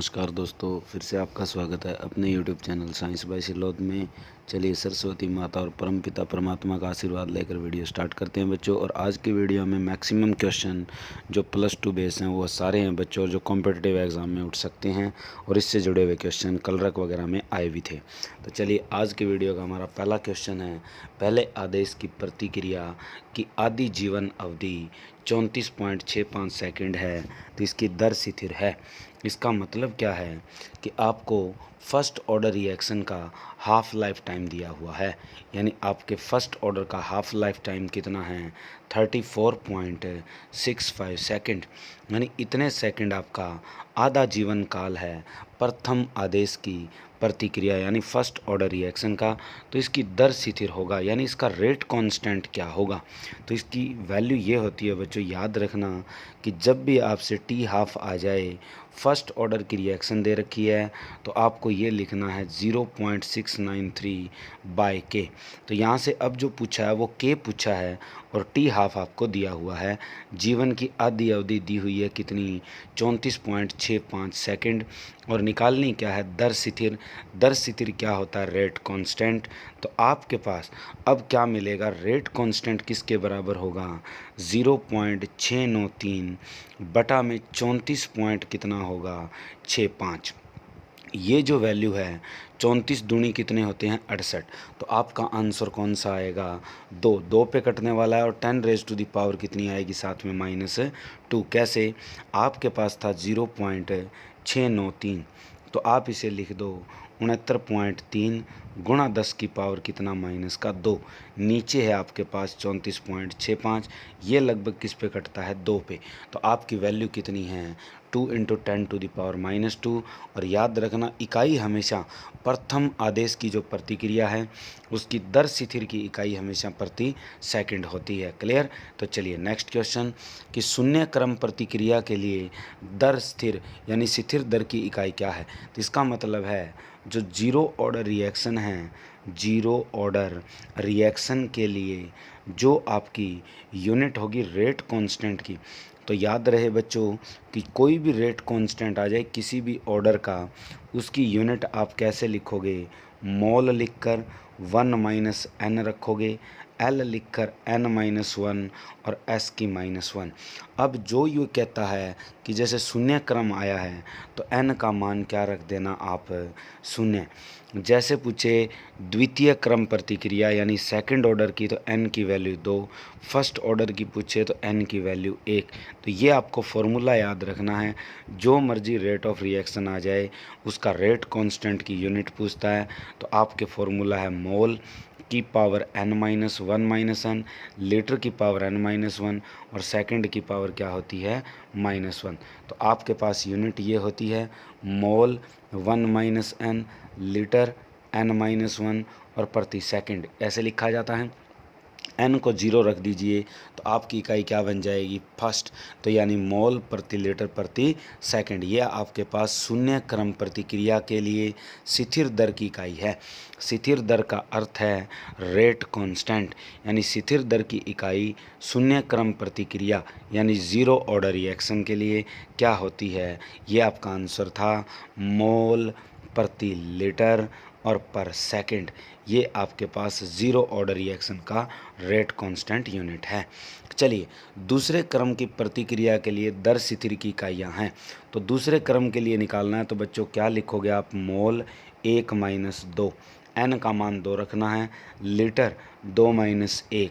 नमस्कार दोस्तों, फिर से आपका स्वागत है अपने यूट्यूब चैनल साइंस बाय सिलोद में। चलिए सरस्वती माता और परमपिता परमात्मा का आशीर्वाद लेकर वीडियो स्टार्ट करते हैं बच्चों। और आज की वीडियो में मैक्सिमम क्वेश्चन जो +2 बेस हैं वो सारे हैं बच्चों, जो कॉम्पिटिटिव एग्जाम में उठ सकते हैं और इससे जुड़े हुए क्वेश्चन कलरक वगैरह में आए भी थे। तो चलिए आज की वीडियो का हमारा पहला क्वेश्चन है, पहले आदेश की प्रतिक्रिया की आदि जीवन अवधि 34.65 सेकंड है तो इसकी दर स्थिर है। इसका मतलब क्या है कि आपको फर्स्ट ऑर्डर रिएक्शन का हाफ लाइफ टाइम दिया हुआ है, यानी आपके फर्स्ट ऑर्डर का हाफ लाइफ टाइम कितना है 34.65 सेकंड, यानी इतने सेकंड आपका आधा जीवन काल है प्रथम आदेश की प्रतिक्रिया यानी फर्स्ट ऑर्डर रिएक्शन का। तो इसकी दर स्थिर होगा, यानी इसका रेट कांस्टेंट क्या होगा। तो इसकी वैल्यू ये होती है बच्चों, याद रखना कि जब भी आपसे टी हाफ आ जाए, फर्स्ट ऑर्डर की रिएक्शन दे रखी है, तो आपको ये लिखना है 0.693 बाय के। तो यहाँ से अब जो पूछा है वो के पूछा है और टी हाफ आपको दिया हुआ है। जीवन की आधी अवधि दी हुई है कितनी 34.65 सेकंड, और निकालनी क्या है दर स्थिर। दर स्थिर क्या होता है रेट कांस्टेंट। तो आपके पास अब क्या मिलेगा, रेट कांस्टेंट किसके बराबर होगा 0.693 बटा में 34 पॉइंट कितना होगा 65। ये जो वैल्यू है 34 दूनी कितने होते हैं 68। तो आपका आंसर कौन सा आएगा 2। 2 पे कटने वाला है और 10 कितनी आएगी साथ में -2। कैसे, आपके पास था 0.693, तो आप इसे लिख दो 69.3 गुणा 10 की पावर कितना -2। नीचे है आपके पास 34.65, ये लगभग किस पे कटता है 2 पे। तो आपकी वैल्यू कितनी है 2 × 10⁻²। और याद रखना इकाई हमेशा प्रथम आदेश की जो प्रतिक्रिया है उसकी दर स्थिर की इकाई हमेशा प्रति सेकंड होती है। क्लियर। तो चलिए नेक्स्ट क्वेश्चन कि शून्य क्रम प्रतिक्रिया के लिए दर स्थिर यानी स्थिर दर की इकाई क्या है। तो इसका मतलब है जो जीरो ऑर्डर रिएक्शन है, जीरो ऑर्डर रिएक्शन के लिए जो आपकी यूनिट होगी रेट कांस्टेंट की। तो याद रहे बच्चों कि कोई भी रेट कांस्टेंट आ जाए किसी भी ऑर्डर का, उसकी यूनिट आप कैसे लिखोगे, मोल लिखकर 1 - n रखोगे, एल लिखकर n-1 और s की -1। अब जो ये कहता है कि जैसे शून्य क्रम आया है तो n का मान क्या रख देना आप 0। जैसे पूछे द्वितीय क्रम प्रतिक्रिया यानी सेकंड ऑर्डर की तो n की वैल्यू 2, फर्स्ट ऑर्डर की पूछे तो n की वैल्यू 1। तो ये आपको फॉर्मूला याद रखना है, जो मर्जी रेट ऑफ रिएक्शन आ जाए उसका रेट कांस्टेंट की यूनिट पूछता है तो आपके फॉर्मूला है मोल की पावर n-1 - n, लीटर की पावर n-1 और सेकंड की पावर क्या होती है -1। तो आपके पास यूनिट ये होती है मोल 1 - n, लीटर n-1 और प्रति सेकंड ऐसे लिखा जाता है। n को 0 रख दीजिए तो आपकी इकाई क्या बन जाएगी फर्स्ट, तो यानी मोल प्रति लीटर प्रति सेकंड। ये आपके पास शून्य क्रम प्रतिक्रिया के लिए स्थिर दर की इकाई है। स्थिर दर का अर्थ है रेट कांस्टेंट, यानी स्थिर दर की इकाई शून्य क्रम प्रतिक्रिया यानी जीरो ऑर्डर रिएक्शन के लिए क्या होती है। ये आपका आंसर था मोल प्रति लीटर और पर सेकंड। ये आपके पास जीरो ऑर्डर रिएक्शन का रेट कांस्टेंट यूनिट है। चलिए दूसरे क्रम की प्रतिक्रिया के लिए दर स्थिर की इकाइयाँ हैं। तो दूसरे क्रम के लिए निकालना है तो बच्चों क्या लिखोगे आप, मोल 1 - 2, n का मान 2 रखना है, लीटर 2 - 1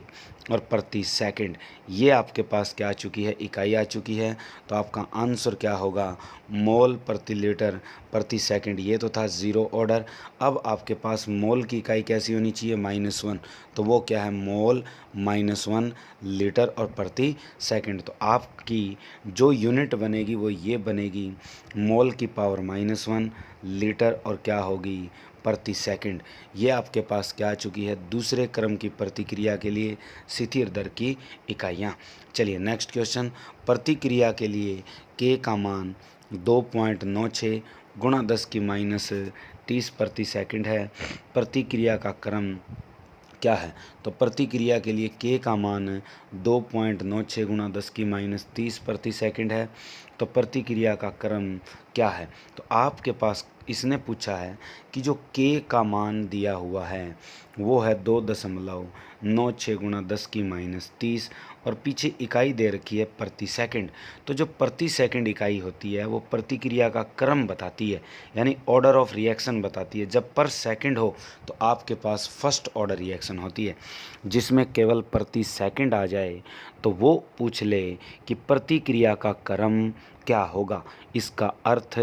और प्रति सेकंड। ये आपके पास क्या आ चुकी है इकाई आ चुकी है। तो आपका आंसर क्या होगा मोल प्रति लीटर प्रति सेकंड। ये तो था जीरो ऑर्डर। अब आपके पास मोल की इकाई कैसी होनी चाहिए -1, तो वो क्या है मोल -1 लीटर और प्रति सेकंड। तो आपकी जो यूनिट बनेगी वो ये बनेगी मोल की पावर -1 लीटर और क्या होगी प्रति सेकंड। ये आपके पास क्या आ चुकी है दूसरे क्रम की प्रतिक्रिया के लिए स्थिर दर की इकाइयाँ। चलिए नेक्स्ट क्वेश्चन, प्रतिक्रिया के लिए के का मान 2.96 गुणा 10 की -30 प्रति सेकंड है। प्रतिक्रिया का क्रम क्या है, तो प्रतिक्रिया के लिए के का मान 2.96 गुणा 10 की -30 प्रति सेकंड है। तो प्रतिक्रिया का क्रम क्या है। तो आपके पास इसने पूछा है कि जो के का मान दिया हुआ है वो है 2.96 गुणा 10⁻30 और पीछे इकाई दे रखी है प्रति सेकंड। तो जो प्रति सेकंड इकाई होती है वो प्रतिक्रिया का क्रम बताती है, यानी ऑर्डर ऑफ रिएक्शन बताती है। जब पर सेकंड हो तो आपके पास फर्स्ट ऑर्डर रिएक्शन होती है। जिसमें केवल प्रति सेकंड आ जाए तो वो पूछ ले कि प्रतिक्रिया का क्रम क्या होगा, इसका अर्थ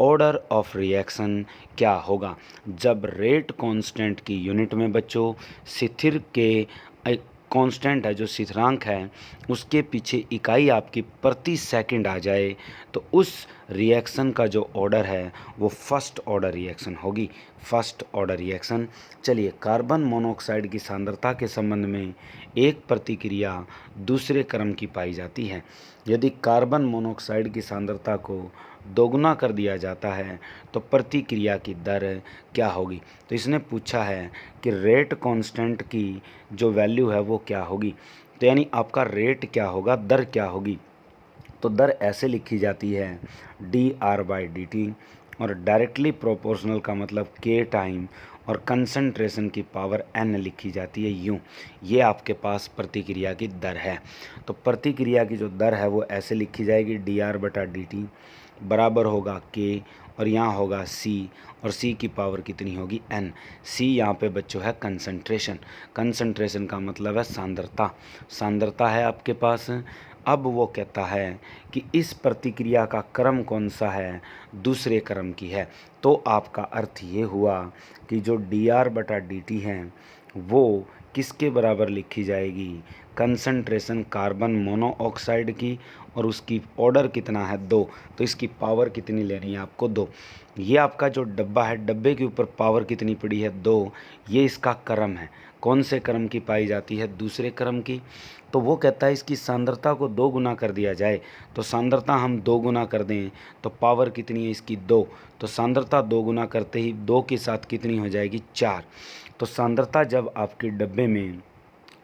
ऑर्डर ऑफ रिएक्शन क्या होगा। जब रेट कांस्टेंट की यूनिट में बच्चों स्थिर के कांस्टेंट है, जो स्थिरांक है, उसके पीछे इकाई आपकी प्रति सेकंड आ जाए तो उस रिएक्शन का जो ऑर्डर है वो फर्स्ट ऑर्डर रिएक्शन होगी, फर्स्ट ऑर्डर रिएक्शन। चलिए, कार्बन मोनोऑक्साइड की सांद्रता के संबंध में एक प्रतिक्रिया दूसरे क्रम की पाई जाती है। यदि कार्बन मोनोऑक्साइड की सांद्रता को दोगुना कर दिया जाता है तो प्रतिक्रिया की दर क्या होगी। तो इसने पूछा है कि रेट कांस्टेंट की जो वैल्यू है वो क्या होगी। तो यानी आपका रेट क्या होगा, दर क्या होगी। तो दर ऐसे लिखी जाती है dr/dt, और डायरेक्टली प्रोपोर्शनल का मतलब k टाइम और कंसंट्रेशन की पावर n लिखी जाती है यूँ। ये आपके पास प्रतिक्रिया की दर है। तो प्रतिक्रिया की जो दर है वो ऐसे लिखी जाएगी dr/dt बराबर होगा k और यहाँ होगा c, और c की पावर कितनी होगी n। c यहाँ पे बच्चों है कंसंट्रेशन, कंसंट्रेशन का मतलब है सांद्रता, सांद्रता है आपके पास। अब वो कहता है कि इस प्रतिक्रिया का क्रम कौन सा है, दूसरे क्रम की है। तो आपका अर्थ ये हुआ कि जो dr/dt है वो किसके बराबर लिखी जाएगी, कंसंट्रेशन कार्बन मोनोऑक्साइड की, और उसकी ऑर्डर कितना है 2, तो इसकी पावर कितनी लेनी है आपको 2। ये आपका जो डब्बा है, डब्बे के ऊपर पावर कितनी पड़ी है 2, ये इसका क्रम है। कौन से क्रम की पाई जाती है, दूसरे क्रम की। तो वो कहता है इसकी सांद्रता को 2 गुना कर दिया जाए, तो सांद्रता हम 2 गुना कर दें तो पावर कितनी है इसकी 2, तो सांद्रता 2 गुना करते ही 2 के साथ कितनी हो जाएगी 4। तो सांद्रता जब आपके डब्बे में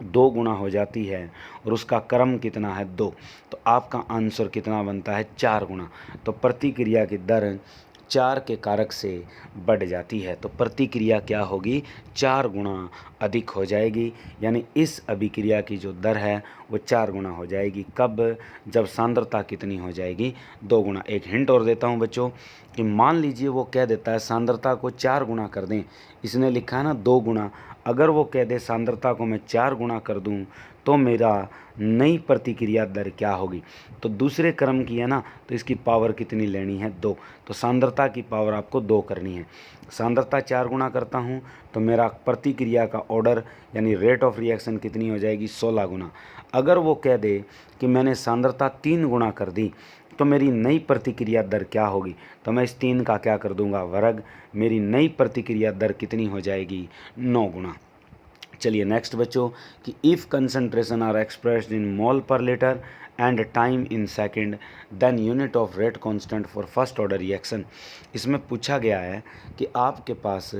2 गुना हो जाती है और उसका क्रम कितना है 2, तो आपका आंसर कितना बनता है 4 गुना। तो प्रतिक्रिया की दर 4 के कारक से बढ़ जाती है। तो प्रतिक्रिया क्या होगी, 4 गुना अधिक हो जाएगी, यानी इस अभिक्रिया की जो दर है वो 4 गुना हो जाएगी। कब, जब सांद्रता कितनी हो जाएगी 2 गुना। एक हिंट और देता हूँ बच्चों कि मान लीजिए वो कह देता है सांद्रता को 4 गुना कर दें, इसने लिखा है ना 2 गुना, अगर वो कह दे सांद्रता को मैं 4 गुना कर दूं तो मेरा नई प्रतिक्रिया दर क्या होगी। तो दूसरे क्रम की है ना, तो इसकी पावर कितनी लेनी है 2, तो सांद्रता की पावर आपको 2 करनी है। सांद्रता 4 गुना करता हूँ तो मेरा प्रतिक्रिया का ऑर्डर यानी रेट ऑफ रिएक्शन कितनी हो जाएगी 16 गुना। अगर वो कह दे कि मैंने सांद्रता 3 गुना कर दी तो मेरी नई प्रतिक्रिया दर क्या होगी, तो मैं इस 3 का क्या कर दूंगा वर्ग, मेरी नई प्रतिक्रिया दर कितनी हो जाएगी 9 गुना। चलिए नेक्स्ट बच्चों कि if concentration are expressed in mole per litre and time in second then unit of rate constant for first order reaction. इसमें पूछा गया है कि आपके पास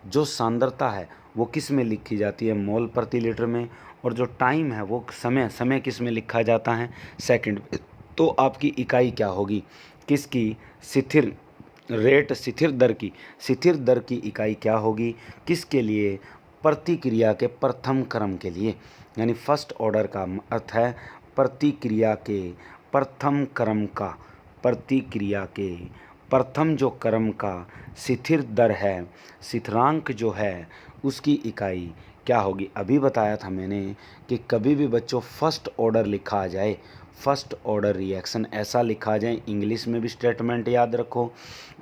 जो सांद्रता है वो किस में लिखी जाती है, मोल प्रति लीटर में, और जो टाइम है वो समय किस में लिखा जाता है, सेकंड। तो आपकी इकाई क्या होगी, किसकी, स्थिर रेट, स्थिर दर की इकाई क्या होगी, किसके लिए, प्रतिक्रिया के प्रथम क्रम के लिए। यानी फर्स्ट ऑर्डर का अर्थ है प्रतिक्रिया के प्रथम क्रम का, प्रतिक्रिया के प्रथम जो क्रम का स्थिर दर है, स्थिरांक जो है, उसकी इकाई क्या होगी। अभी बताया था मैंने कि कभी भी बच्चों फर्स्ट ऑर्डर लिखा आ जाए, फर्स्ट ऑर्डर रिएक्शन ऐसा लिखा जाए, इंग्लिश में भी स्टेटमेंट याद रखो,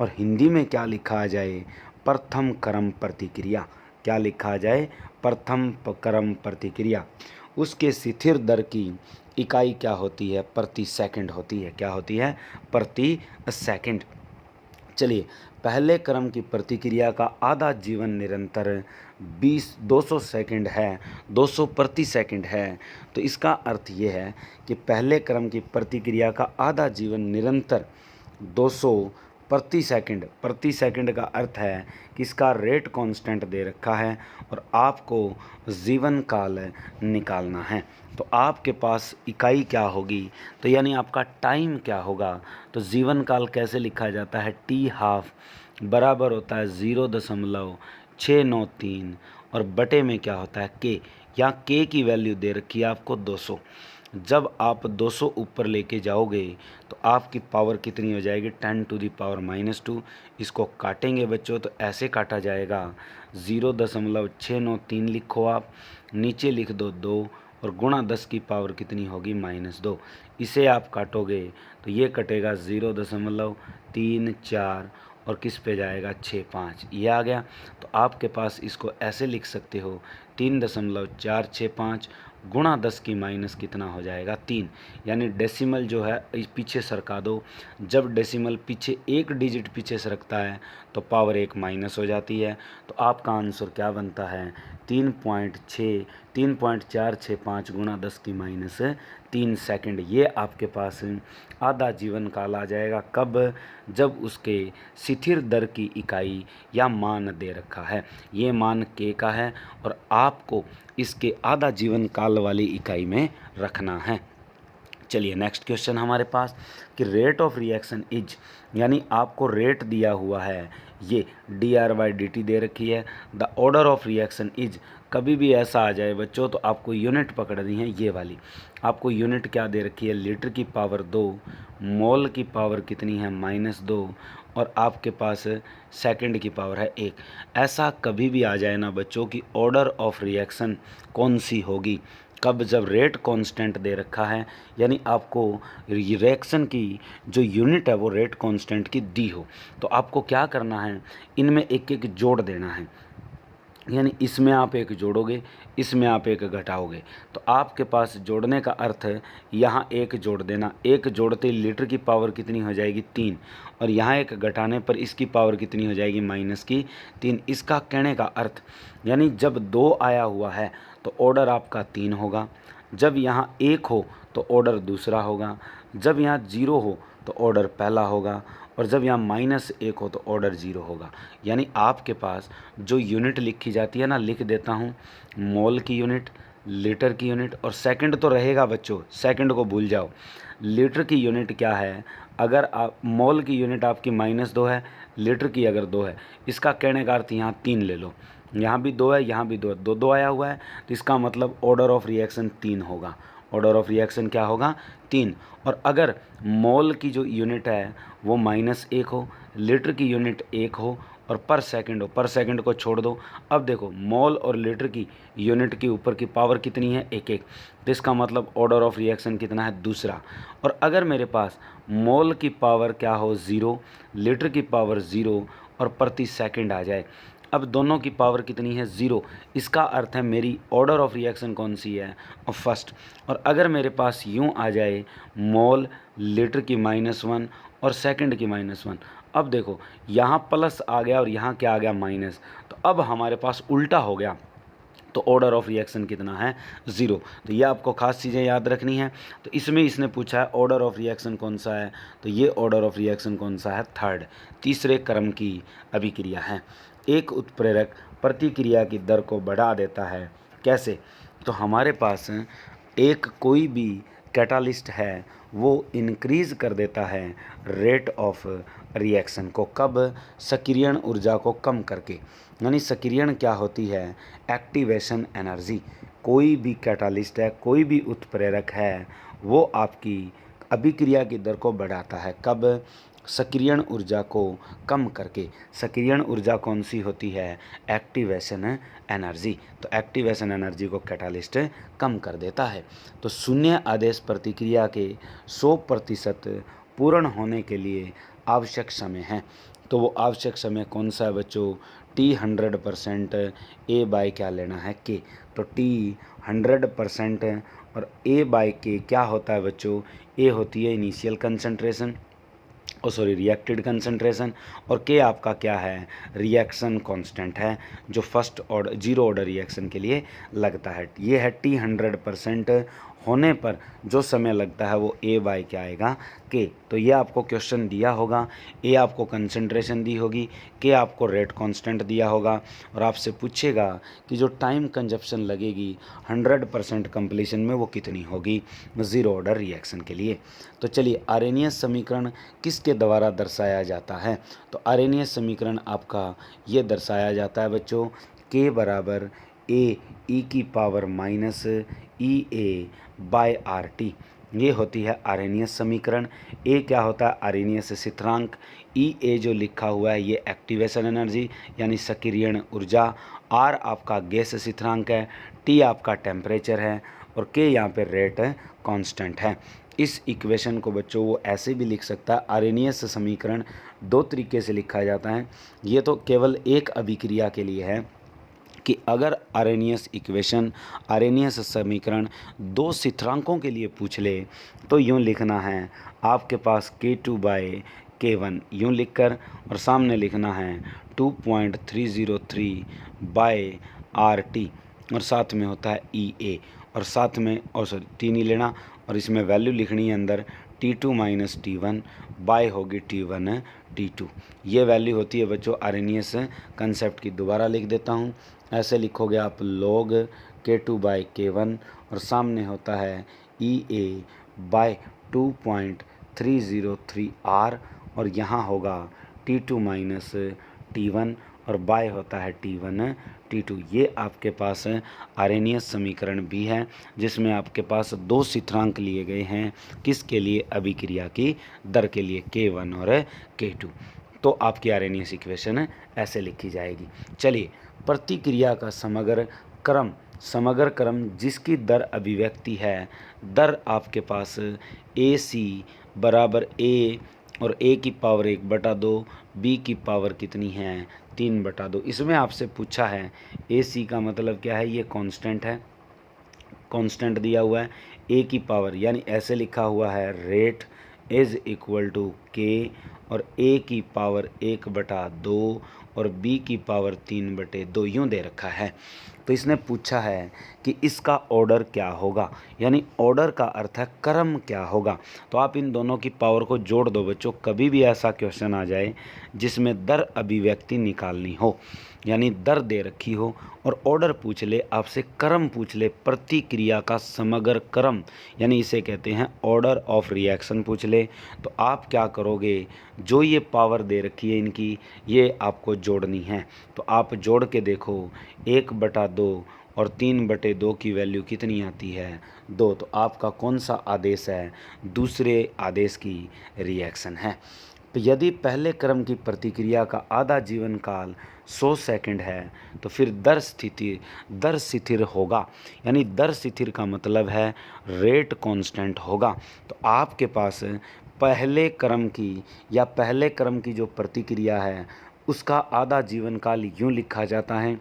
और हिंदी में क्या लिखा आ जाए, प्रथम क्रम प्रतिक्रिया। क्या लिखा जाए, प्रथम क्रम प्रतिक्रिया। उसके स्थिर दर की इकाई क्या होती है, प्रति सेकंड होती है। क्या होती है, प्रति सेकंड। चलिए, पहले क्रम की प्रतिक्रिया का आधा जीवन निरंतर 200 सेकंड है, 200 प्रति सेकंड है। तो इसका अर्थ ये है कि पहले क्रम की प्रतिक्रिया का आधा जीवन निरंतर 200 प्रति सेकंड का अर्थ है कि इसका रेट कांस्टेंट दे रखा है और आपको जीवन काल निकालना है। तो आपके पास इकाई क्या होगी, तो यानी आपका टाइम क्या होगा। तो जीवन काल कैसे लिखा जाता है, टी हाफ बराबर होता है 0.693 और बटे में क्या होता है के। यहाँ के की वैल्यू दे रखी है आपको 200। जब आप 200 ऊपर लेके जाओगे तो आपकी पावर कितनी हो जाएगी, 10⁻⁻²। इसको काटेंगे बच्चों तो ऐसे काटा जाएगा 0.693 लिखो आप, नीचे लिख दो 2 और गुणा 10 की पावर कितनी होगी, -2। इसे आप काटोगे तो ये कटेगा 0.34 और किस पे जाएगा 65, ये आ गया। तो आपके पास इसको ऐसे लिख सकते हो 3.465 गुणा 10 की माइनस कितना हो जाएगा 3। यानी डेसिमल जो है पीछे सरका दो। जब डेसिमल पीछे एक डिजिट पीछे सरकता है तो पावर 1 माइनस हो जाती है। तो आपका आंसर क्या बनता है, 3.465 गुणा 10 की -3 सेकंड। ये आपके पास आधा जीवन काल आ जाएगा। कब, जब उसके स्थिर दर की इकाई या मान दे रखा है। ये मान के का है और आपको इसके आधा जीवन काल वाली इकाई में रखना है। चलिए नेक्स्ट क्वेश्चन हमारे पास कि रेट ऑफ रिएक्शन इज, यानी आपको रेट दिया हुआ है, ये dr/dt दे रखी है। The order of reaction is, कभी भी ऐसा आ जाए बच्चों तो आपको यूनिट पकड़नी है, ये वाली। आपको यूनिट क्या दे रखी है, लीटर की पावर 2, मोल की पावर कितनी है -2 और आपके पास सेकंड की पावर है 1। ऐसा कभी भी आ जाए ना बच्चों कि ऑर्डर ऑफ रिएक्शन कौन सी होगी, कब, जब रेट कांस्टेंट दे रखा है, यानी आपको रिएक्शन की जो यूनिट है वो रेट कांस्टेंट की दी हो। तो आपको क्या करना है, इनमें एक एक जोड़ देना है। यानी इसमें आप एक जोड़ोगे, इसमें आप एक घटाओगे। तो आपके पास जोड़ने का अर्थ है यहाँ एक जोड़ देना, एक जोड़ते लीटर की पावर कितनी हो जाएगी 3 और यहाँ एक घटाने पर इसकी पावर कितनी हो जाएगी -3। इसका कहने का अर्थ, यानी जब 2 आया हुआ है तो ऑर्डर आपका 3 होगा, जब यहाँ 1 हो तो ऑर्डर दूसरा होगा, जब यहाँ 0 हो तो ऑर्डर पहला होगा और जब यहाँ -1 हो तो ऑर्डर 0 होगा। यानी आपके पास जो यूनिट लिखी जाती है ना, लिख देता हूँ, मोल की यूनिट, लीटर की यूनिट और सेकंड तो रहेगा बच्चों, सेकंड को भूल जाओ। लीटर की यूनिट क्या है, अगर आप मोल की यूनिट आपकी -2 है, लीटर की अगर 2 है, इसका कहने का अर्थ यहाँ 3 ले लो, यहाँ भी 2 है, यहाँ भी 2 है, 2 आया हुआ है तो इसका मतलब ऑर्डर ऑफ रिएक्शन 3 होगा। ऑर्डर ऑफ रिएक्शन क्या होगा, 3। और अगर मोल की जो यूनिट है वो -1 हो, लीटर की यूनिट 1 हो और पर सेकंड हो, पर सेकंड को छोड़ दो। अब देखो मोल और लीटर की यूनिट के ऊपर की पावर कितनी है, 1 तो इसका मतलब ऑर्डर ऑफ रिएक्शन कितना है, दूसरा। और अगर मेरे पास मोल की पावर क्या हो 0, लीटर की पावर 0 और प्रति सेकंड आ जाए, अब दोनों की पावर कितनी है 0, इसका अर्थ है मेरी ऑर्डर ऑफ रिएक्शन कौन सी है, फर्स्ट। और अगर मेरे पास यूँ आ जाए मोल लीटर की -1 और सेकंड की -1, अब देखो यहाँ प्लस आ गया और यहाँ क्या आ गया माइनस, तो अब हमारे पास उल्टा हो गया, तो ऑर्डर ऑफ रिएक्शन कितना है 0। तो ये आपको खास चीज़ें याद रखनी है। तो इसमें इसने पूछा है ऑर्डर ऑफ रिएक्शन कौन सा है, तो ये ऑर्डर ऑफ रिएक्शन कौन सा है, थर्ड, तीसरे क्रम की अभिक्रिया है। एक उत्प्रेरक प्रतिक्रिया की दर को बढ़ा देता है, कैसे, तो हमारे पास एक कोई भी कैटालिस्ट है वो इंक्रीज़ कर देता है रेट ऑफ रिएक्शन को, कब, सक्रियण ऊर्जा को कम करके। यानी सक्रियण क्या होती है, एक्टिवेशन एनर्जी। कोई भी कैटालिस्ट है, कोई भी उत्प्रेरक है, वो आपकी अभिक्रिया की दर को बढ़ाता है, कब, सक्रियण ऊर्जा को कम करके। सक्रियण ऊर्जा कौन सी होती है, एक्टिवेशन एनर्जी। तो एक्टिवेशन एनर्जी को कैटालिस्ट कम कर देता है। तो शून्य आदेश प्रतिक्रिया के 100% पूर्ण होने के लिए आवश्यक समय है, तो वो आवश्यक समय कौन सा है बच्चों, T 100% A/K क्या लेना है, K। तो T 100% और A/K क्या होता है बच्चों, A होती है इनिशियल कंसंट्रेशन, रिएक्टेड कंसंट्रेशन, और के आपका क्या है, रिएक्शन कांस्टेंट है जो फर्स्ट ऑर्डर 0 ऑर्डर रिएक्शन के लिए लगता है। ये है T 100% होने पर जो समय लगता है वो a बाय क्या आएगा k। तो ये आपको क्वेश्चन दिया होगा, a आपको कंसंट्रेशन दी होगी, k आपको रेट कांस्टेंट दिया होगा और आपसे पूछेगा कि जो टाइम कंजप्शन लगेगी 100% कंप्लीशन में वो कितनी होगी ज़ीरो ऑर्डर रिएक्शन के लिए। तो चलिए आर्हेनियस समीकरण किसके द्वारा दर्शाया जाता है। तो आर्हेनियस समीकरण आपका ये दर्शाया जाता है बच्चों, k बराबर a e की पावर माइनस ई ए बाय आर टी, ये होती है आर्हेनियस समीकरण। ए क्या होता है आर्हेनियस स्थिरांक, ई ए जो लिखा हुआ है ये एक्टिवेशन एनर्जी यानी सक्रियण ऊर्जा, आर आपका गैस स्थिरांक है, टी आपका टेम्परेचर है और के यहाँ पे रेट कांस्टेंट है। इस इक्वेशन को बच्चों वो ऐसे भी लिख सकता है, आर्हेनियस समीकरण दो तरीके से लिखा जाता है। ये तो केवल एक अभिक्रिया के लिए है कि अगर आर्हेनियस इक्वेशन आर्हेनियस समीकरण दो स्थिरांकों के लिए पूछ ले तो यूँ लिखना है आपके पास K2 बाय K1 यूँ लिखकर, और सामने लिखना है 2.303 बाय RT और साथ में होता है EA और साथ में और सॉरी टी नहीं लेना और इसमें वैल्यू लिखनी है अंदर T2 माइनस T1 बाय होगी T1 T2। ये वैल्यू होती है बच्चों आर्हेनियस कंसेप्ट की। दोबारा लिख देता हूँ, ऐसे लिखोगे आप log K2 बाय K1 और सामने होता है EA बाय 2.303 R और यहाँ होगा T2 माइनस T1 और बाय होता है T1 T2। ये आपके पास आर्हेनियस समीकरण भी है जिसमें आपके पास दो स्थिरांक लिए गए हैं, किसके लिए अभिक्रिया की दर के लिए K1 और K2। तो आपकी आर्हेनियस इक्वेशन ऐसे लिखी जाएगी। चलिए प्रतिक्रिया का समग्र क्रम जिसकी दर अभिव्यक्ति है, दर आपके पास ए सी बराबर ए और a की पावर 1/2, b की पावर कितनी है 3/2। इसमें आपसे पूछा है ए सी का मतलब क्या है, ये कांस्टेंट है, कांस्टेंट दिया हुआ है, a की पावर यानी ऐसे लिखा हुआ है rate is equal to k और a की पावर 1/2 और b की पावर 3/2 यूँ दे रखा है। तो इसने पूछा है कि इसका ऑर्डर क्या होगा, यानी ऑर्डर का अर्थ है क्रम क्या होगा। तो आप इन दोनों की पावर को जोड़ दो बच्चों। कभी भी ऐसा क्वेश्चन आ जाए जिसमें दर अभिव्यक्ति निकालनी हो, यानी दर दे रखी हो और ऑर्डर पूछ ले आपसे, क्रम पूछ ले, प्रतिक्रिया का समग्र क्रम यानी इसे कहते हैं ऑर्डर ऑफ रिएक्शन पूछ ले, तो आप क्या करोगे, जो ये पावर दे रखी है इनकी ये आपको जोड़नी है। तो आप जोड़ के देखो 1/2 और 3/2 की वैल्यू कितनी आती है 2। तो आपका कौन सा आदेश है, दूसरे आदेश की रिएक्शन है। तो यदि पहले क्रम की प्रतिक्रिया का आधा जीवन काल 100 सेकंड है तो फिर दर स्थिर होगा, यानी दर स्थिर का मतलब है रेट कांस्टेंट होगा। तो आपके पास पहले क्रम की जो प्रतिक्रिया है उसका आधा जीवन काल यूँ लिखा जाता है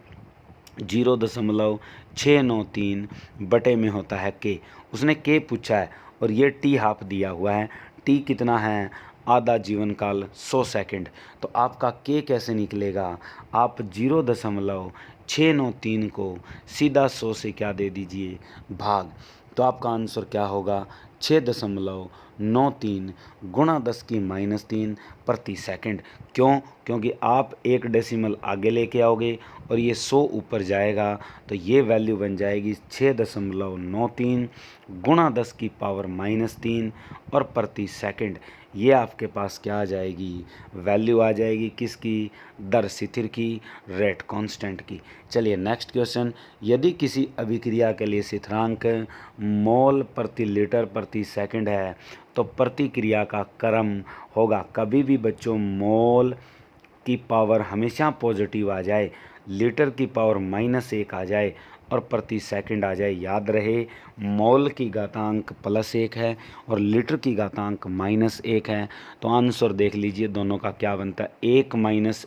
0.693 बटे में होता है के। उसने के पूछा है और ये टी हाफ दिया हुआ है, टी कितना है आधा जीवन काल 100 सेकंड। तो आपका के कैसे निकलेगा, आप 0.693 को सीधा 100 से क्या दे दीजिए भाग, तो आपका आंसर क्या होगा 6.93 गुणा 10⁻³ प्रति सेकंड। क्यों, क्योंकि आप एक डेसिमल आगे लेके आओगे और ये 100 ऊपर जाएगा तो ये वैल्यू बन जाएगी 6.93 गुणा 10⁻³ और प्रति सेकंड। ये आपके पास क्या आ जाएगी, वैल्यू आ जाएगी किसकी, दर स्थिर की, रेट कांस्टेंट की। चलिए नेक्स्ट क्वेश्चन, यदि किसी अभिक्रिया के लिए स्थिरांक मोल प्रति लीटर प्रति सेकंड है तो प्रतिक्रिया का क्रम होगा। कभी भी बच्चों मोल की पावर हमेशा पॉजिटिव आ जाए, लीटर की पावर -1 आ जाए और प्रति सेकंड आ जाए, याद रहे मोल की घातांक +1 है और लीटर की घातांक -1 है। तो आंसर देख लीजिए दोनों का क्या बनता है, 1 -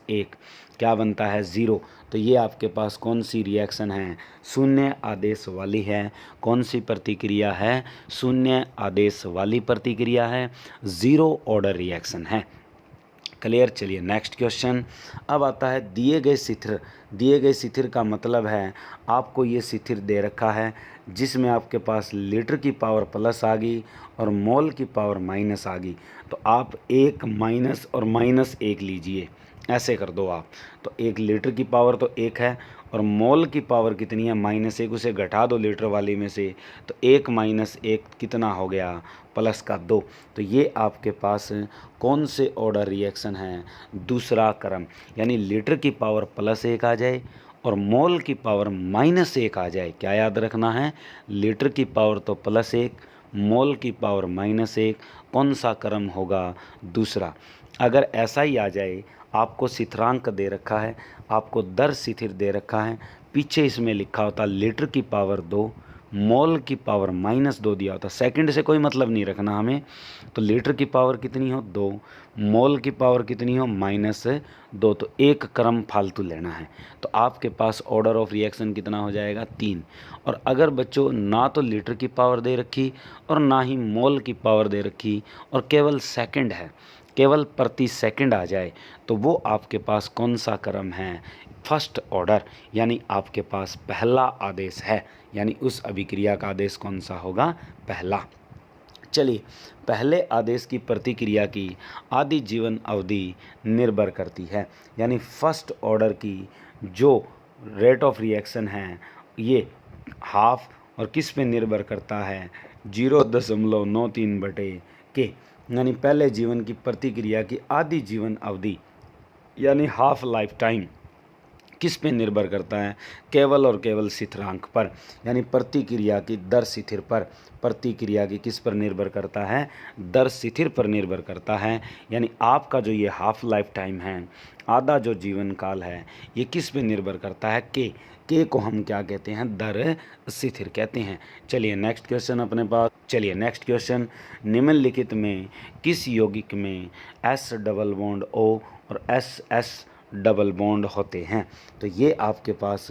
1 क्या बनता है 0। तो ये आपके पास कौन सी रिएक्शन है, शून्य आदेश वाली है। कौन सी प्रतिक्रिया है, शून्य आदेश वाली प्रतिक्रिया है, ज़ीरो ऑर्डर रिएक्शन है। क्लियर। चलिए नेक्स्ट क्वेश्चन। अब आता है दिए गए शिथिर। दिए गए शिथिर का मतलब है आपको ये शिथिर दे रखा है जिसमें आपके पास लीटर की पावर प्लस आ गई और मोल की पावर माइनस आ गई, तो आप एक माइनस और माइनस एक लीजिए, ऐसे कर दो आप। तो एक लीटर की पावर तो एक है और मोल की पावर कितनी है, माइनस एक, उसे घटा दो लीटर वाली में से, तो एक माइनस एक कितना हो गया, प्लस का दो। तो ये आपके पास कौन से ऑर्डर रिएक्शन है, दूसरा क्रम, यानी लीटर की पावर प्लस एक आ जाए और मोल की पावर माइनस एक आ जाए। क्या याद रखना है, लीटर की पावर तो प्लस एक, मोल की पावर माइनस एक, कौन सा क्रम होगा, दूसरा। अगर ऐसा ही आ जाए, आपको शिथिरांक दे रखा है, आपको दर शिथिर दे रखा है, पीछे इसमें लिखा होता लीटर की पावर दो, मोल की पावर माइनस दो दिया होता, सेकंड से कोई मतलब नहीं रखना हमें, तो लीटर की पावर कितनी हो, दो, मोल की पावर कितनी हो, माइनस दो, तो एक क्रम फालतू लेना है। तो आपके पास ऑर्डर ऑफ रिएक्शन कितना हो जाएगा, तीन। और अगर बच्चों ना तो लीटर की पावर दे रखी और ना ही मोल की पावर दे रखी और केवल सेकंड है, केवल प्रति सेकंड आ जाए, तो वो आपके पास कौन सा क्रम है, फर्स्ट ऑर्डर, यानी आपके पास पहला आदेश है, यानी उस अभिक्रिया का आदेश कौन सा होगा, पहला। चलिए, पहले आदेश की प्रतिक्रिया की आदि जीवन अवधि निर्भर करती है, यानी फर्स्ट ऑर्डर की जो रेट ऑफ रिएक्शन है ये हाफ और किस पे निर्भर करता है, 0.93 बटे के, यानी पहले जीवन की प्रतिक्रिया की आदि जीवन अवधि यानी हाफ लाइफ टाइम किस पे निर्भर करता है, केवल और केवल शिथिरांक पर, यानी प्रतिक्रिया की दर शिथिर पर। प्रतिक्रिया की किस पर निर्भर करता है, दर शिथिर पर निर्भर करता है, यानी आपका जो ये हाफ लाइफ टाइम है, आधा जो जीवन काल है, ये किस पे निर्भर करता है, के को हम क्या कहते हैं, दर शिथिर कहते हैं। चलिए नेक्स्ट क्वेश्चन अपने पास। चलिए नेक्स्ट क्वेश्चन, निम्नलिखित में किस यौगिक में S डबल बॉन्ड O और S डबल बॉन्ड होते हैं, तो ये आपके पास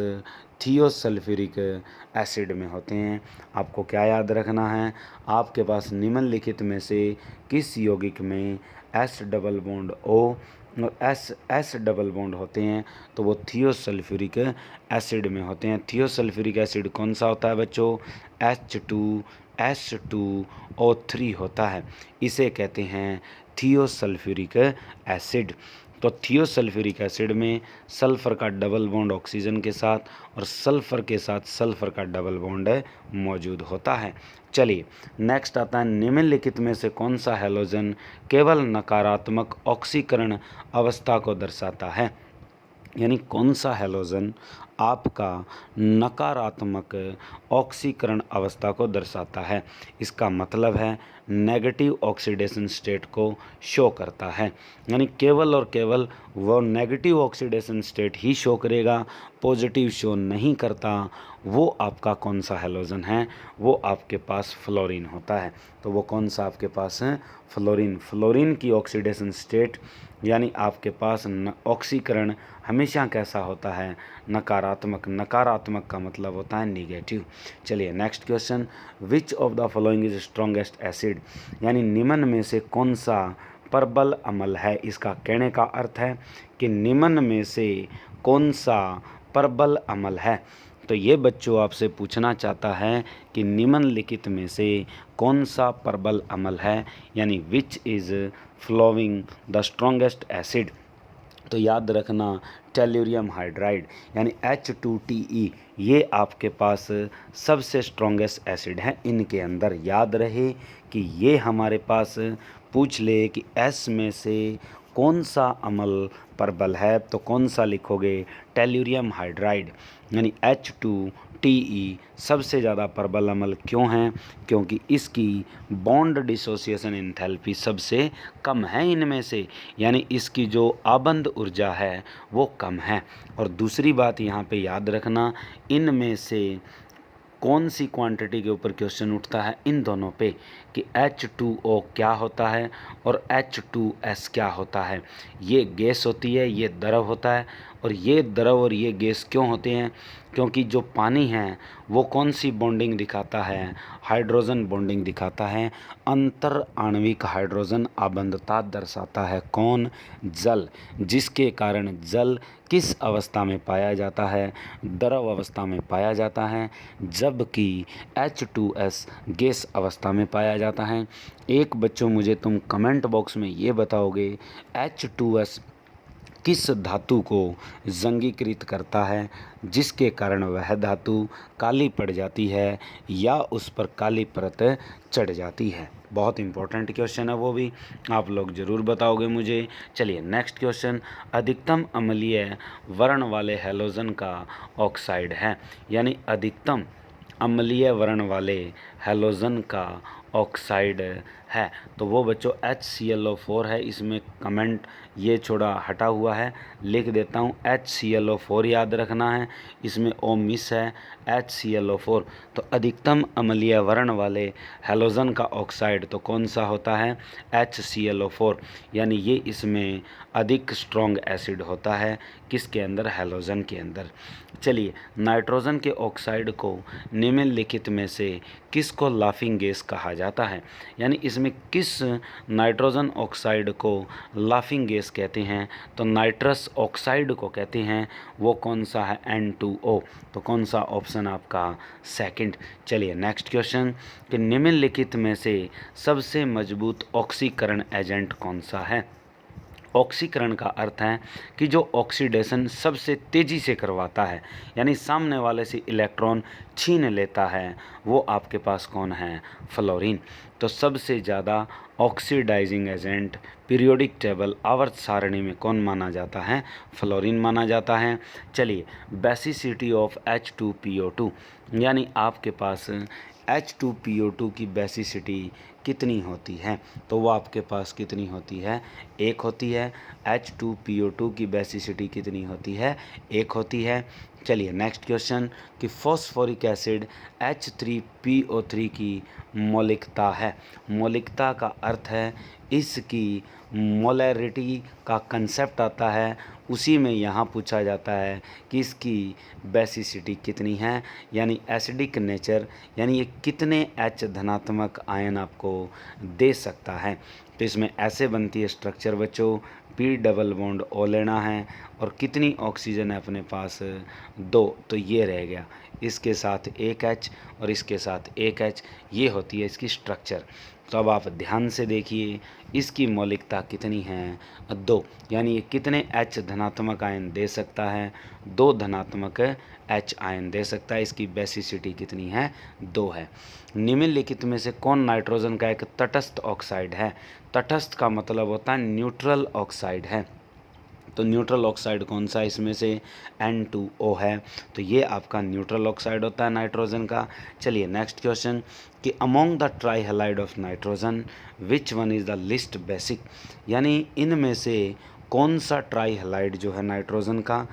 थियोसल्फ्यूरिक एसिड में होते हैं। आपको क्या याद रखना है, आपके पास निम्नलिखित में से किस यौगिक में S डबल बॉन्ड O और S डबल बॉन्ड होते हैं, तो वो थियोसल्फ्यूरिक एसिड में होते हैं। थियोसल्फ्यूरिक एसिड कौन सा होता है बच्चों, H2S2O3 होता है, इसे कहते हैं थियोसल्फ्यूरिक एसिड। तो थियोसल्फ्यूरिक एसिड में सल्फ़र का डबल बॉन्ड ऑक्सीजन के साथ और सल्फ़र के साथ सल्फ़र का डबल बॉन्ड मौजूद होता है। चलिए नेक्स्ट आता है, निम्नलिखित में से कौन सा हैलोजन केवल नकारात्मक ऑक्सीकरण अवस्था को दर्शाता है, यानी कौन सा हैलोजन आपका नकारात्मक ऑक्सीकरण अवस्था को दर्शाता है, इसका मतलब है नेगेटिव ऑक्सीडेशन स्टेट को शो करता है, यानी केवल और केवल वो नेगेटिव ऑक्सीडेशन स्टेट ही शो करेगा, पॉजिटिव शो नहीं करता। वो आपका कौन सा हैलोजन है, वो आपके पास फ्लोरीन होता है। तो वो कौन सा आपके पास है, फ्लोरीन। फ्लोरीन की ऑक्सीडेशन स्टेट यानी आपके पास ऑक्सीकरण हमेशा कैसा होता है, नकारात्मक। नकारात्मक का मतलब होता है निगेटिव। चलिए next question, which of the following is strongest acid, यानी निम्न में से कौन सा प्रबल अम्ल है। इसका कहने का अर्थ है कि निम्न में से कौन सा प्रबल अम्ल है। तो ये बच्चों आपसे पूछना चाहता है कि निम्नलिखित में से कौन सा प्रबल अम्ल है, यानी which is flowing the strongest acid. तो याद रखना टेल्यूरियम हाइड्राइड यानी H2TE, ये आपके पास सबसे स्ट्रॉन्गेस्ट एसिड है। इनके अंदर याद रहे कि ये हमारे पास पूछ ले कि S में से कौन सा अम्ल प्रबल है, तो कौन सा लिखोगे, टेल्यूरियम हाइड्राइड यानी H2TE सबसे ज़्यादा प्रबल अम्ल क्यों है, क्योंकि इसकी बॉन्ड डिसोसिएशन एंथैल्पी सबसे कम है इनमें से, यानी इसकी जो आबंध ऊर्जा है वो कम है। और दूसरी बात यहाँ पे याद रखना, इनमें से कौन सी क्वांटिटी के ऊपर क्वेश्चन उठता है, इन दोनों पे, कि H2O क्या होता है और H2S क्या होता है। ये गैस होती है, ये द्रव होता है, और ये द्रव और ये गैस क्यों होते हैं? क्योंकि जो पानी है वो कौन सी बॉन्डिंग दिखाता है? हाइड्रोजन बॉन्डिंग दिखाता है। अंतर आणविक हाइड्रोजन आबंधता दर्शाता है कौन? जल। जिसके कारण जल किस अवस्था में पाया जाता है? द्रव अवस्था में पाया जाता है, जबकि H2S गैस अवस्था में पाया जाता है। एक बच्चों मुझे तुम कमेंट बॉक्स में ये बताओगे H2S किस धातु को जंगीकृत करता है, जिसके कारण वह धातु काली पड़ जाती है या उस पर काली परत चढ़ जाती है। बहुत इंपॉर्टेंट क्वेश्चन है, वो भी आप लोग ज़रूर बताओगे मुझे। चलिए नेक्स्ट क्वेश्चन, अधिकतम अम्लीय वर्ण वाले हैलोजन का ऑक्साइड है, यानी अधिकतम अम्लीय वर्ण वाले हैलोजन का ऑक्साइड है, तो वो बच्चों HClO4 है। इसमें कमेंट ये छोड़ा हटा हुआ है, लिख देता हूँ HClO4 याद रखना है, इसमें O मिस है HClO4। तो अधिकतम अम्लीय वर्ण वाले हैलोजन का ऑक्साइड तो कौन सा होता है? HClO4, यानी ये इसमें अधिक स्ट्रॉन्ग एसिड होता है, किसके अंदर? हैलोजन के अंदर। चलिए, नाइट्रोजन के ऑक्साइड को निम्नलिखित में से किसको लाफिंग गैस कहा जाता है? यानी इसमें किस नाइट्रोजन ऑक्साइड को लाफिंग गैस कहते हैं? तो नाइट्रस ऑक्साइड को कहते हैं। वो कौन सा है? N2O। तो कौन सा ऑप्शन आपका? सेकंड। चलिए नेक्स्ट क्वेश्चन, कि निम्नलिखित में से सबसे मजबूत ऑक्सीकरण एजेंट कौन सा है? ऑक्सीकरण का अर्थ है कि जो ऑक्सीडेशन सबसे तेज़ी से करवाता है, यानी सामने वाले से इलेक्ट्रॉन छीन लेता है, वो आपके पास कौन है? फ्लोरीन। तो सबसे ज़्यादा ऑक्सीडाइजिंग एजेंट पीरियोडिक टेबल आवर्त सारणी में कौन माना जाता है? फ्लोरीन माना जाता है। चलिए, बेसिसिटी ऑफ H2PO2, यानी आपके पास H2PO2 की बेसिसिटी कितनी होती है? तो वो आपके पास कितनी होती है? 1 होती है। H2PO2 की बेसिसिटी कितनी होती है? 1 होती है। चलिए नेक्स्ट क्वेश्चन, कि फॉस्फोरिक एसिड H3PO3 की मौलिकता है। मौलिकता का अर्थ है इसकी मोलैरिटी का कंसेप्ट आता है, उसी में यहाँ पूछा जाता है कि इसकी बेसिसिटी कितनी है, यानी एसिडिक नेचर, यानी ये कितने H धनात्मक आयन आपको दे सकता है। तो इसमें ऐसे बनती है स्ट्रक्चर बच्चों, P डबल बॉन्ड O लेना है, और कितनी ऑक्सीजन है अपने पास? 2। तो ये रह गया, इसके साथ एक H और इसके साथ एक H, ये होती है इसकी स्ट्रक्चर। तो अब आप ध्यान से देखिए, इसकी मौलिकता कितनी है? 2, यानी ये कितने H धनात्मक आयन दे सकता है? 2 धनात्मक H आयन दे सकता है। इसकी बेसिसिटी कितनी है? 2 है। निम्नलिखित में से कौन नाइट्रोजन का एक तटस्थ ऑक्साइड है? तटस्थ का मतलब होता है न्यूट्रल ऑक्साइड है। तो न्यूट्रल ऑक्साइड कौन सा? इसमें से N2O है, तो ये आपका न्यूट्रल ऑक्साइड होता है नाइट्रोजन का। चलिए नेक्स्ट क्वेश्चन, कि among the trihalide of nitrogen which one is the least basic, यानी इनमें से कौन सा ट्राईहैलाइड जो है नाइट्रोजन का,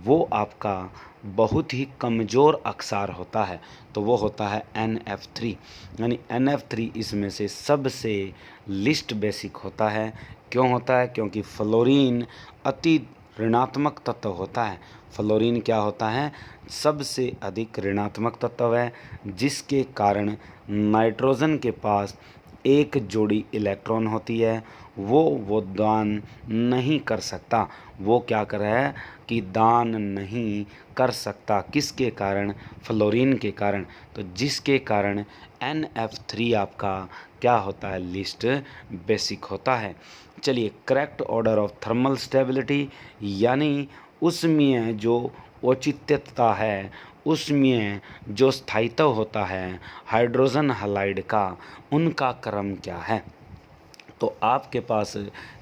वो आपका बहुत ही कमज़ोर अक्सार होता है, तो वो होता है NF3। यानी NF3 इसमें से सबसे लिस्ट बेसिक होता है। क्यों होता है? क्योंकि फ्लोरीन अति ऋणात्मक तत्व होता है। फ्लोरीन क्या होता है? सबसे अधिक ऋणात्मक तत्व है, जिसके कारण नाइट्रोजन के पास एक जोड़ी इलेक्ट्रॉन होती है, वो दान नहीं कर सकता। वो क्या कर रहा है कि दान नहीं कर सकता, किसके कारण? फ्लोरीन के कारण। तो जिसके कारण NF3 आपका क्या होता है? लिस्ट बेसिक होता है। चलिए, correct order of thermal stability, यानी उसमें जो औचित्यता है, उसमें जो स्थायित्व होता है हाइड्रोजन हैलाइड का, उनका क्रम क्या है? तो आपके पास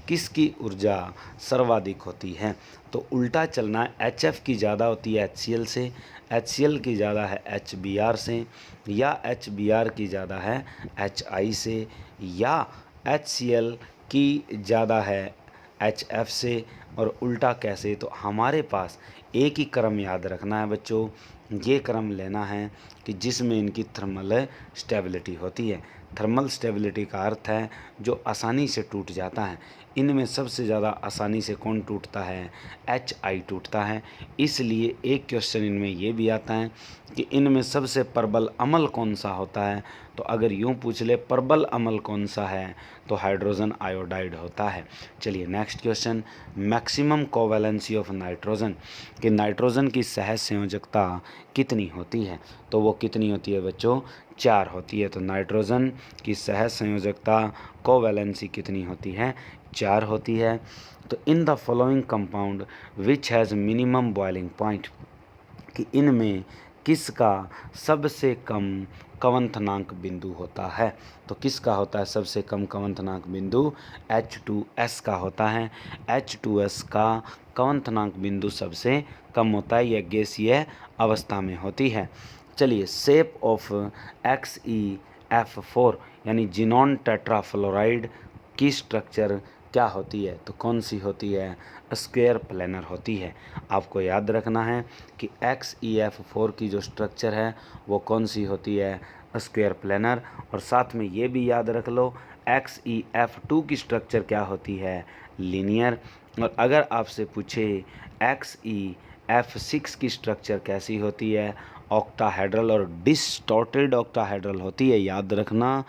किसकी ऊर्जा सर्वाधिक होती है? तो उल्टा चलना है, HF की ज़्यादा होती है HCl से, HCl की ज़्यादा है HBr से, या HBr की ज़्यादा है HI से, या HCl की ज़्यादा है HF से, और उल्टा कैसे, तो हमारे पास एक ही क्रम याद रखना है बच्चों, ये क्रम लेना है कि जिसमें इनकी थर्मल स्टेबिलिटी होती है। थर्मल स्टेबिलिटी का अर्थ है जो आसानी से टूट जाता है। इनमें सबसे ज़्यादा आसानी से कौन टूटता है, HI टूटता है। इसलिए एक क्वेश्चन इनमें ये भी आता है कि इनमें सबसे प्रबल अम्ल कौन सा होता है, तो अगर यूँ पूछ ले प्रबल अम्ल कौन सा है, तो हाइड्रोजन आयोडाइड होता है। चलिए next question, maximum covalency of nitrogen, कि नाइट्रोजन की सहज संयोजकता कितनी होती है, तो वो कितनी होती है बच्चों, 4 होती है। तो नाइट्रोजन की सहज संयोजकता कोवैलेंसी कितनी होती है, 4 होती है। तो इन the following compound which has minimum boiling point, कि इनमें किसका सबसे कम कवंथनांक बिंदु होता है, तो किसका होता है सबसे कम कवंथनांक बिंदु, H2S का होता है। H2S का कवंथनांक बिंदु सबसे कम होता है, यह गैसीय अवस्था में होती है। चलिए शेप ऑफ XeF4 यानी जिनॉन टेट्राफ्लोराइड की स्ट्रक्चर क्या होती है, तो कौन सी होती है, स्क्वायर प्लेनर होती है। आपको याद रखना है कि XeF4 की जो स्ट्रक्चर है वो कौन सी होती है, स्क्वायर प्लेनर। और साथ में ये भी याद रख लो XeF2 की स्ट्रक्चर क्या होती है, लीनियर। और अगर आपसे पूछे XeF6 की स्ट्रक्चर कैसी होती है, ऑक्टाहेड्रल और डिस्टॉर्टेड ऑक्टाहेड्रल होती है। याद रखना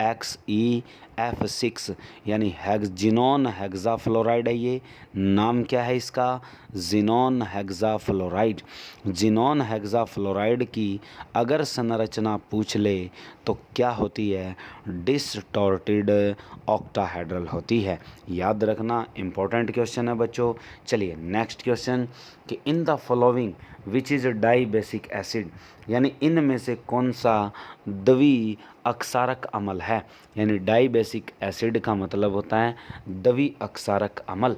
XeF6 यानी जिनॉन हेक्साफ्लोराइड है। ये नाम क्या है इसका, जिनॉन हेक्साफ्लोराइड। जिनॉन हेक्साफ्लोराइड की अगर संरचना पूछ ले तो क्या होती है, डिस्टॉर्टेड ऑक्टाहेड्रल होती है। याद रखना, इंपॉर्टेंट क्वेश्चन है बच्चों। चलिए नेक्स्ट क्वेश्चन, कि in the following which is dibasic acid, यानी इनमें से कौन सा द्वि अक्षारक अम्ल है। यानी डाई बेसिक एसिड का मतलब होता है द्वि अक्षारक अम्ल,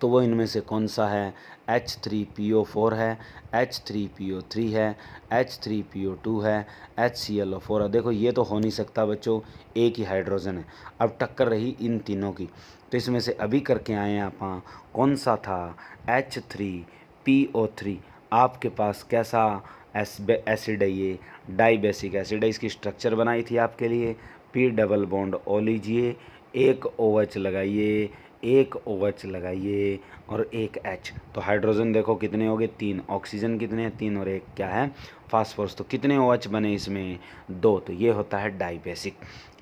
तो वो इनमें से कौन सा है, H3PO4 है, H3PO3 है, H3PO2 है, HClO4 है। देखो ये तो हो नहीं सकता बच्चों, एक ही हाइड्रोजन है। अब टक्कर रही इन तीनों की, तो इसमें से अभी करके आए हैं आप, कौन सा था, H3PO3। आपके पास कैसा एसिड है, ये डाई बेसिक एसिड है। इसकी स्ट्रक्चर बनाई थी आपके लिए, P डबल बॉन्ड O लीजिए, एक OH लगाइए, एक OH लगाइए और एक H, तो हाइड्रोजन देखो कितने हो गए, 3। ऑक्सीजन कितने हैं, 3, और एक क्या है, फास्फोरस। तो कितने OH बने इसमें, 2। तो ये होता है डाई बेसिक।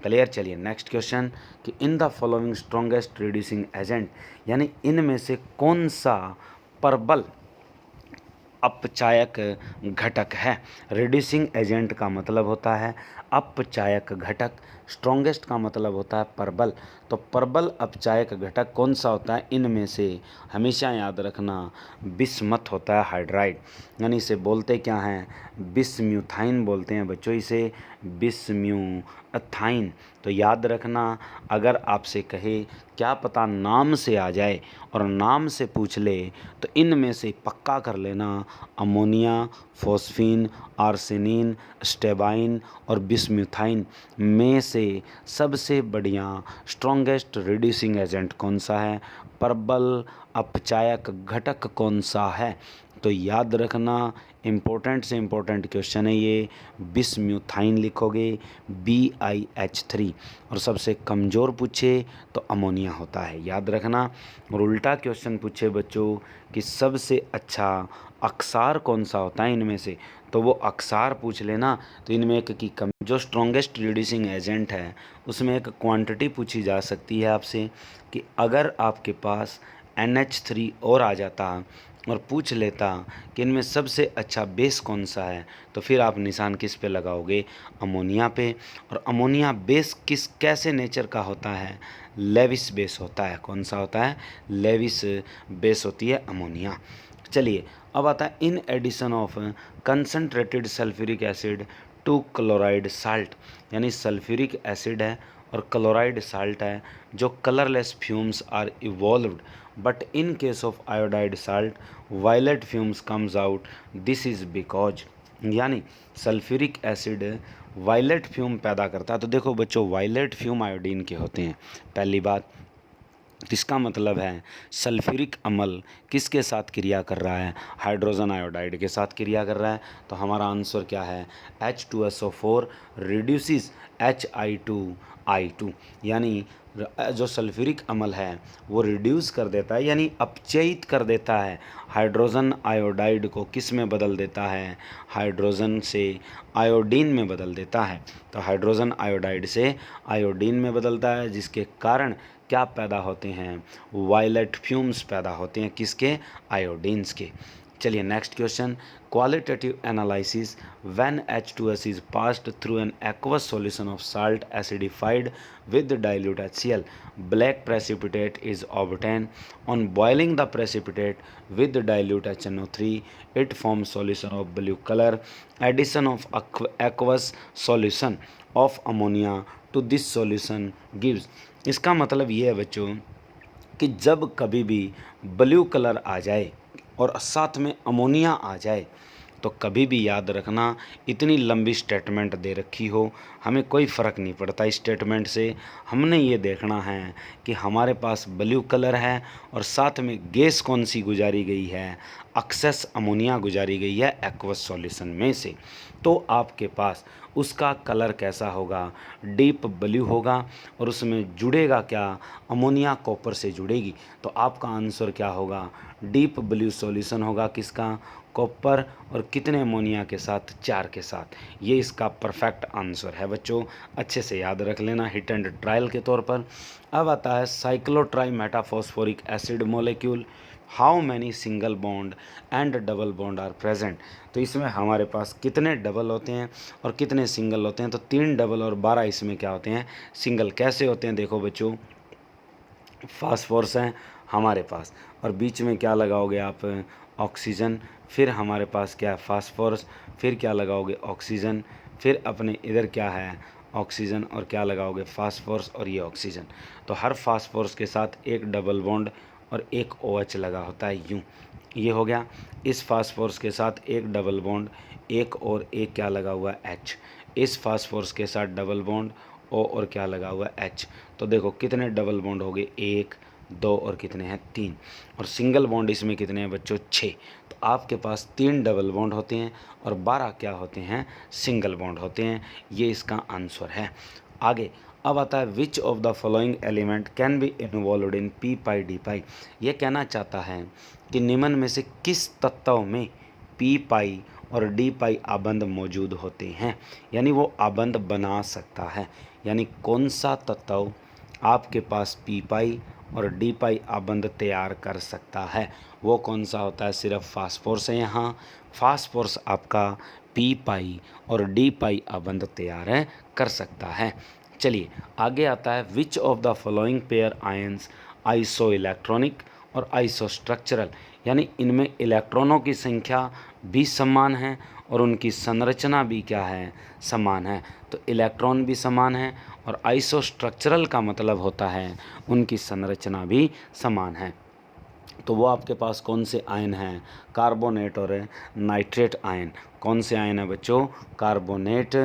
क्लियर। चलिए नेक्स्ट क्वेश्चन, कि in the following strongest reducing agent, यानी इनमें से कौन सा प्रबल अपचायक घटक है। रिड्यूसिंग एजेंट का मतलब होता है अपचायक घटक, स्ट्रॉन्गेस्ट का मतलब होता है प्रबल। तो प्रबल अपचायक घटक कौन सा होता है, इनमें से हमेशा याद रखना बिस्मथ होता है हाइड्राइड, यानी इसे बोलते क्या हैं, बिस्म्यूथाइन बोलते हैं बच्चों, इसे बिस्म्यूथाइन। तो याद रखना, अगर आपसे कहे क्या पता नाम से आ जाए और नाम से पूछ ले, तो इनमें से पक्का कर लेना अमोनिया, फॉस्फीन, आर्सेनिन, स्टेबाइन और बिस्म्यूथाइन में से सबसे बढ़िया स्ट्रॉन्गेस्ट रिड्यूसिंग एजेंट कौन सा है, प्रबल अपचायक घटक कौन सा है। तो याद रखना, इम्पोर्टेंट से इम्पोर्टेंट क्वेश्चन है ये, बिस्म्यूथाइन लिखोगे BiH3, और सबसे कमज़ोर पूछे तो अमोनिया होता है, याद रखना। और उल्टा क्वेश्चन पूछे बच्चों कि सबसे अच्छा अक्सार कौन सा होता है इनमें से, तो वो अक्सार पूछ लेना। तो इनमें एक की कम, जो स्ट्रॉन्गेस्ट रिड्यूसिंग एजेंट है उसमें एक क्वांटिटी पूछी जा सकती है आपसे, कि अगर आपके पास NH3 और आ जाता और पूछ लेता कि इनमें सबसे अच्छा बेस कौन सा है, तो फिर आप निशान किस पे लगाओगे, अमोनिया पे। और अमोनिया बेस किस कैसे नेचर का होता है, लेविस बेस होता है। कौन सा होता है, लेविस बेस होती है अमोनिया। चलिए अब आता है in addition of concentrated sulphuric acid to chloride salt, यानी सल्फ्यूरिक एसिड है और क्लोराइड साल्ट है, जो colourless fumes are evolved, but in case of iodide salt violet fumes comes out, this is because, यानी सल्फ्यूरिक एसिड वायलेट फ्यूम पैदा करता है। तो देखो बच्चों, वायलेट फ्यूम आयोडीन के होते हैं, पहली बात। तो इसका मतलब है सल्फ्यूरिक अम्ल किसके साथ क्रिया कर रहा है, हाइड्रोजन आयोडाइड के साथ क्रिया कर रहा है। तो हमारा आंसर क्या है, H2SO4 रिड्यूसिस HI2I2, यानी जो सल्फ्यूरिक अम्ल है वो रिड्यूस कर देता है, यानी अपचयित कर देता है हाइड्रोजन आयोडाइड को, किस में बदल देता है, हाइड्रोजन से आयोडीन में बदल देता है। तो हाइड्रोजन आयोडाइड से आयोडीन में बदलता है, जिसके कारण क्या पैदा होते हैं, वायलेट फ्यूम्स पैदा होते हैं, किसके, आयोडीन्स के। चलिए next question, qualitative analysis when H2S is passed through an aqueous solution of salt acidified with dilute HCl, black precipitate is obtained. On boiling the precipitate with dilute HNO3, it forms solution of blue color. Addition of aqueous solution of ammonia to this solution gives, इसका मतलब ये है बच्चों कि जब कभी भी blue colour आ जाए और साथ में अमोनिया आ जाए, तो कभी भी याद रखना, इतनी लंबी स्टेटमेंट दे रखी हो हमें कोई फ़र्क नहीं पड़ता इस स्टेटमेंट से। हमने ये देखना है कि हमारे पास ब्लू कलर है और साथ में गैस कौन सी गुजारी गई है, एक्सेस अमोनिया गुजारी गई है एक्वस सॉल्यूशन में से। तो आपके पास उसका कलर कैसा होगा, डीप ब्लू होगा, और उसमें जुड़ेगा क्या, अमोनिया कॉपर से जुड़ेगी। तो आपका आंसर क्या होगा, डीप ब्लू सॉल्यूशन होगा, किसका, कॉपर, और कितने अमोनिया के साथ, 4 के साथ। ये इसका परफेक्ट आंसर है बच्चों, अच्छे से याद रख लेना हिट एंड ट्रायल के तौर पर। अब आता है cyclotrimetaphosphoric acid molecule, how many single bond and double bond are present. तो इसमें हमारे पास कितने डबल होते हैं और कितने सिंगल होते हैं, तो 3 डबल और 12 इसमें क्या होते हैं, सिंगल। कैसे होते हैं, देखो बच्चों, फास्फोरस हैं हमारे पास, और बीच में क्या लगाओगे आप, ऑक्सीजन, फिर हमारे पास क्या है, फास्फोरस, फिर क्या लगाओगे, ऑक्सीजन, फिर अपने इधर क्या है, ऑक्सीजन, और क्या लगाओगे, फास्फोरस, और ये ऑक्सीजन। तो हर फास्फोरस के साथ एक डबल बॉन्ड और एक OH लगा होता है, यूँ, ये हो गया। इस फास्फोरस के साथ एक डबल बॉन्ड, एक और एक क्या लगा हुआ है, H। इस फास्फोरस के साथ डबल बॉन्ड, O और क्या लगा हुआ है, H। तो देखो कितने डबल बॉन्ड हो गए, 1 2 और कितने हैं, 3, और सिंगल बॉन्ड इसमें कितने हैं बच्चों, 6। तो आपके पास 3 डबल बॉन्ड होते हैं और 12 क्या होते हैं, सिंगल बॉन्ड होते हैं। ये इसका आंसर है। आगे अब आता है, which of the following element can be involved in P pi D pi. ये कहना चाहता है कि निम्न में से किस तत्व में पी पाई और डी पाई आबंध मौजूद होते हैं, यानी वो आबंध बना सकता है। यानी कौन सा तत्व आपके पास पी पाई और डी पाई आबंध तैयार कर सकता है, वो कौन सा होता है, सिर्फ फास्फोरस है। यहाँ फास्फोरस आपका पी पाई और डी पाई आबंध तैयार है, कर सकता है। चलिए आगे आता है, which of the following pair ions iso electronic और आइसो स्ट्रक्चरल, यानी इनमें इलेक्ट्रॉनों की संख्या भी समान है और उनकी संरचना भी क्या है, समान है। तो इलेक्ट्रॉन भी समान है, और आइसो स्ट्रक्चरल का मतलब होता है उनकी संरचना भी समान है। तो वो आपके पास कौन से आयन हैं, कार्बोनेट और नाइट्रेट आयन। कौन से आयन है बच्चों, कार्बोनेट,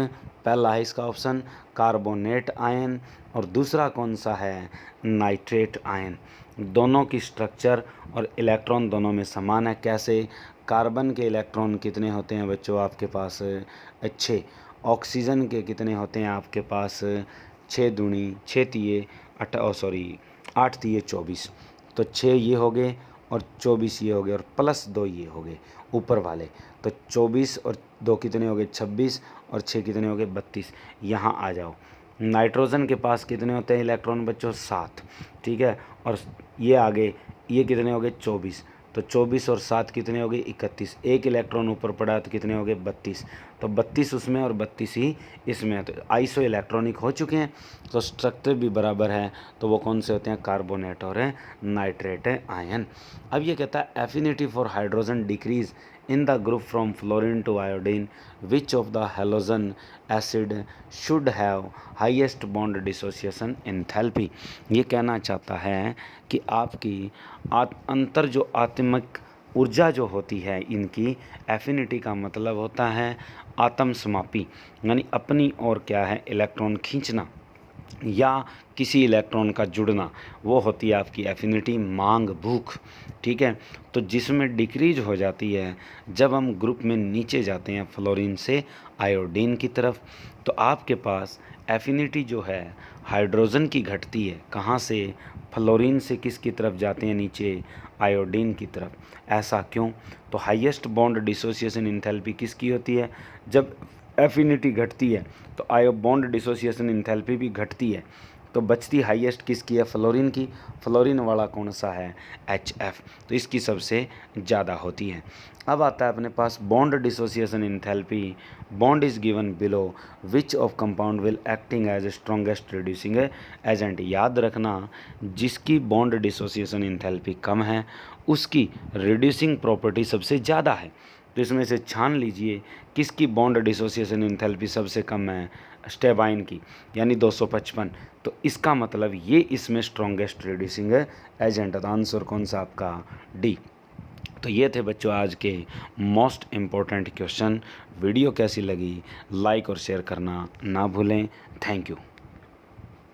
पहला है इसका ऑप्शन कार्बोनेट आयन, और दूसरा कौन सा है, नाइट्रेट आयन। दोनों की स्ट्रक्चर और इलेक्ट्रॉन दोनों में समान है। कैसे, कार्बन के इलेक्ट्रॉन कितने होते हैं बच्चों आपके पास, 6। ऑक्सीजन के कितने होते हैं आपके पास, 6 दूनी 6 तिये 8 तिये 24। तो 6 ये हो गए और 24 ये हो गए, और प्लस 2 ये हो गए ऊपर वाले। तो 24 और 2 कितने हो गए, 26, और 6 कितने हो गए, 32। यहाँ आ जाओ, नाइट्रोजन के पास कितने होते हैं इलेक्ट्रॉन बच्चों, 7, ठीक है। और ये आगे ये कितने हो गए, 24। तो 24 और 7 कितने हो गए, 31। एक इलेक्ट्रॉन ऊपर पड़ा तो कितने हो गए, 32। तो 32 उसमें और 32 ही इसमें है, तो आइसो इलेक्ट्रॉनिक हो चुके हैं। तो स्ट्रक्चर भी बराबर है, तो वो कौन से होते हैं, कार्बोनेट और नाइट्रेट आयन। अब ये कहता है, affinity for hydrogen decrease in the group from fluorine to iodine, which of the halogen acid should have highest bond dissociation enthalpy। ये कहना चाहता है कि आपकी अंतर जो आत्मिक ऊर्जा जो होती है इनकी, एफिनिटी का मतलब होता है आत्म समापी, यानी अपनी ओर क्या है, इलेक्ट्रॉन खींचना। या किसी इलेक्ट्रॉन का जुड़ना, वो होती है आपकी एफिनिटी, मांग, भूख। ठीक है, तो जिसमें डिक्रीज हो जाती है जब हम ग्रुप में नीचे जाते हैं फ्लोरीन से आयोडीन की तरफ, तो आपके पास एफिनिटी जो है हाइड्रोजन की घटती है। कहाँ से? फ्लोरीन से किसकी तरफ जाते हैं नीचे? आयोडीन की तरफ। ऐसा क्यों? तो हाईएस्ट बॉन्ड डिसोसिएशन इंथैल्पी किसकी होती है? जब एफिनिटी घटती है तो आयो बॉन्ड डिसोसिएशन इंथैल्पी भी घटती है, तो बचती हाईएस्ट किसकी है? फ्लोरीन की। फ्लोरीन वाला कौन सा है? HF, तो इसकी सबसे ज़्यादा होती है। अब आता है अपने पास bond dissociation enthalpy. Bond is given below which of compound will acting as strongest reducing agent. याद रखना, जिसकी बॉन्ड डिसोसिएशन इंथैल्पी कम है उसकी रिड्यूसिंग प्रॉपर्टी सबसे ज़्यादा है। तो इसमें से छान लीजिए किसकी बॉन्ड डिसोसिएशन इंथैल्पी सबसे कम है? स्टेबाइन की, यानी 255। तो इसका मतलब ये इसमें स्ट्रॉन्गेस्ट रिड्यूसिंग एजेंट। तो आंसर कौन सा आपका? डी। तो ये थे बच्चों आज के मोस्ट इम्पोर्टेंट क्वेश्चन। वीडियो कैसी लगी लाइक और शेयर करना ना भूलें। Thank you.